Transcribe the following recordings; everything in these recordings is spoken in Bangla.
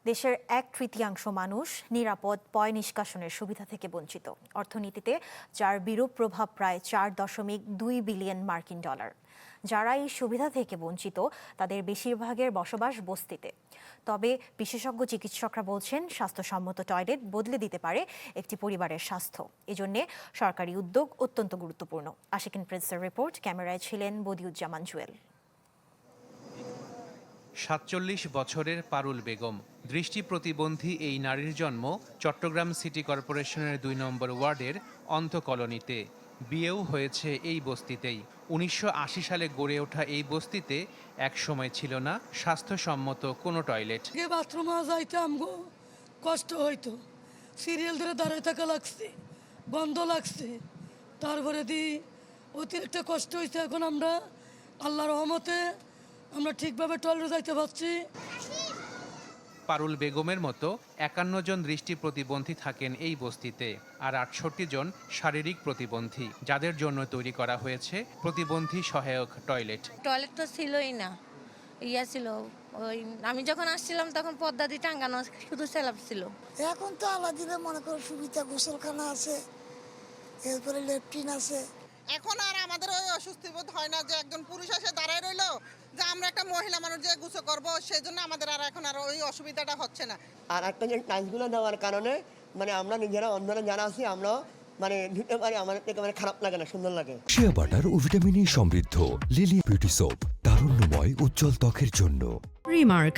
দেশের 1/3 মানুষ নিরাপদ পয় নিষ্কাশনের সুবিধা থেকে বঞ্চিত। অর্থনীতিতে যার বিরূপ প্রভাব প্রায় 4.2 বিলিয়ন মার্কিন ডলার। যারা এই সুবিধা থেকে বঞ্চিত তাদের বেশিরভাগের বসবাস বস্তিতে। তবে বিশেষজ্ঞ চিকিৎসকরা বলছেন স্বাস্থ্যসম্মত টয়লেট বদলে দিতে পারে একটি পরিবারের স্বাস্থ্য। এজন্য সরকারি উদ্যোগ অত্যন্ত গুরুত্বপূর্ণ। আশিকিন প্রিন্সের রিপোর্ট, ক্যামেরায় ছিলেন বদিউজ্জামান জুয়েল। ৪৭ বছরের পারুল বেগম দৃষ্টি প্রতিবন্ধী এই নারীর জন্ম চট্টগ্রাম সিটি কর্পোরেশনের ২ নম্বর ওয়ার্ডের অন্ত কলোনিতে। বিয়েও হয়েছে এই বস্তিতেই। ১৯৮০ সালে গড়ে ওঠা এই বস্তিতে এক সময় ছিল না স্বাস্থ্যসম্মত কোনো টয়লেট। বাথরুমে যাইতাম গো, কষ্ট হইতো, সিরিয়াল ধরে দাঁড়ায় থাকা লাগছে, গন্ধ লাগছে, তারপরে অতিরিক্ত কষ্ট হয়েছে। এখন আমরা আল্লাহর রহমতে আমরা ঠিকভাবে টয়লেটে যাইতে পারছি। পারুল বেগমের মতো ৫১ জন দৃষ্টি প্রতিবন্ধী থাকেন এই বস্তিতে, আর ৬৮ জন শারীরিক প্রতিবন্ধী, যাদের জন্য তৈরি করা হয়েছে প্রতিবন্ধী সহায়ক টয়লেট। টয়লেট তো ছিলই না, ছিল ওই আমি যখন আসছিলাম তখন পদ্মা দিয়ে টাঙ্গানো, শুধু সেলাপ ছিল। এখন তো আলাদিনে মনে করো সুবিধা, গোসলখানা আছে, এরপরে ল্যাট্রিন আছে। এখন আর আমাদের ওই অস্বস্তি বোধ হয় না যে একজন পুরুষ এসে দাঁড়ায় রইলো, যে আমরা একটা মহিলা মানুষ যে গোসল করবো, সেই জন্য আমাদের আর এখন আর ওই অসুবিধাটা হচ্ছে না। আর একটা যে টাইলসগুলো দেওয়ার কারণে আমরা নিজেরা অন্ধরা যারা আছি আমরা ধুতে পারি, আমাদের খারাপ লাগে না, সুন্দর লাগে। শিয়া বাটার ও ভিটামিনে সমৃদ্ধ লিলি বিউটি সোপ, তারুণ্যময় উজ্জ্বল ত্বকের জন্য। রিমার্ক।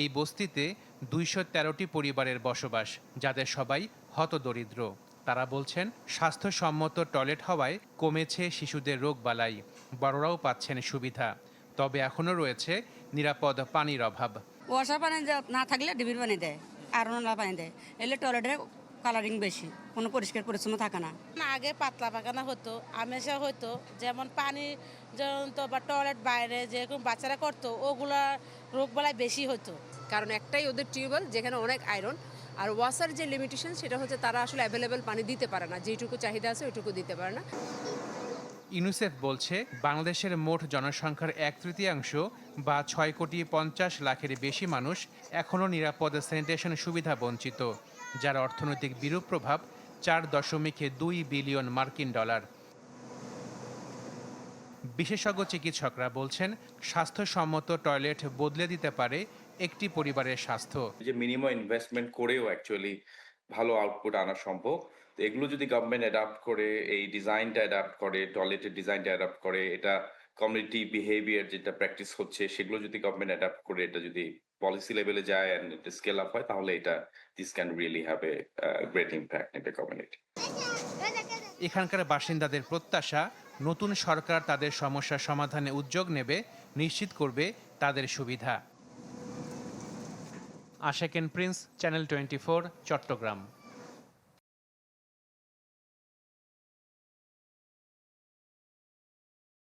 এই বস্তিতে ২১৩টি পরিবারের বসবাস, যাদের সবাই হতদরিদ্র। তারা বলছেন স্বাস্থ্যসম্মত টয়লেট হওয়ায় কমেছে শিশুদের রোগবালাই, বড়রাও পাচ্ছেন সুবিধা। তবে এখনও রয়েছে নিরাপদ পানির অভাব। ওয়াসার পানি না থাকলে ডিবির পানি দেয়, আর নলা পানি দেয়, এলে টয়লেটের কালারিং বেশি, কোনো পরিষ্কার পরিচ্ছন্ন থাকে না। আগে পাতলা পায়খানা হতো, আমেশা হতো, যেমন পানি তো বা টয়লেট বাইরে যেরকম বাচ্চারা করতো, ওগুলা রোগবালাই বেশি হতো। কারণ একটাই ওদের টিউবওয়েল, যেখানে অনেক আয়রন। আর ওয়াসার যে লিমিটেশন, সেটা হচ্ছে তারা আসলে অ্যাভেলেবেল পানি দিতে পারে না, যেটুকু চাহিদা আছে ওইটুকু দিতে পারে না। ইউনিসেফ বলছে বাংলাদেশের মোট জনসংখ্যার ১/৩ বা ৬,৫০,০০,০০০-এর বেশি মানুষ এখনও নিরাপদ স্যানিটেশন সুবিধা বঞ্চিত, যার অর্থনৈতিক বিরূপ প্রভাব 4.2 বিলিয়ন মার্কিন ডলার। বিশেষজ্ঞ চিকিৎসকরা বলছেন স্বাস্থ্যসম্মত টয়লেট বদলে দিতে পারে একটি পরিবারের স্বাস্থ্য। যে মিনিমাম ইনভেস্টমেন্ট করেও অ্যাকচুয়ালি ভালো আউটপুট আনা সম্ভব। তো এগুলো যদি গভর্নমেন্ট অ্যাডাপ্ট করে, এই ডিজাইনটা অ্যাডাপ্ট করে, টয়লেটের ডিজাইনটা অ্যাডাপ্ট করে, এটা কমিউনিটি বিহেভিয়ার যেটা প্র্যাকটিস হচ্ছে সেগুলো যদি গভর্নমেন্ট অ্যাডাপ্ট করে, এটা যদি পলিসি লেভেলে যায় অ্যান্ড স্কেল আপ হয়, তাহলে this can really have a great impact in the community. এখানকার বাসিন্দাদের প্রত্যাশা, নতুন সরকার তাদের সমস্যা সমাধানে উদ্যোগ নেবে, নিশ্চিত করবে তাদের সুবিধা। Ashikin Prince, channel 24, Chittagong.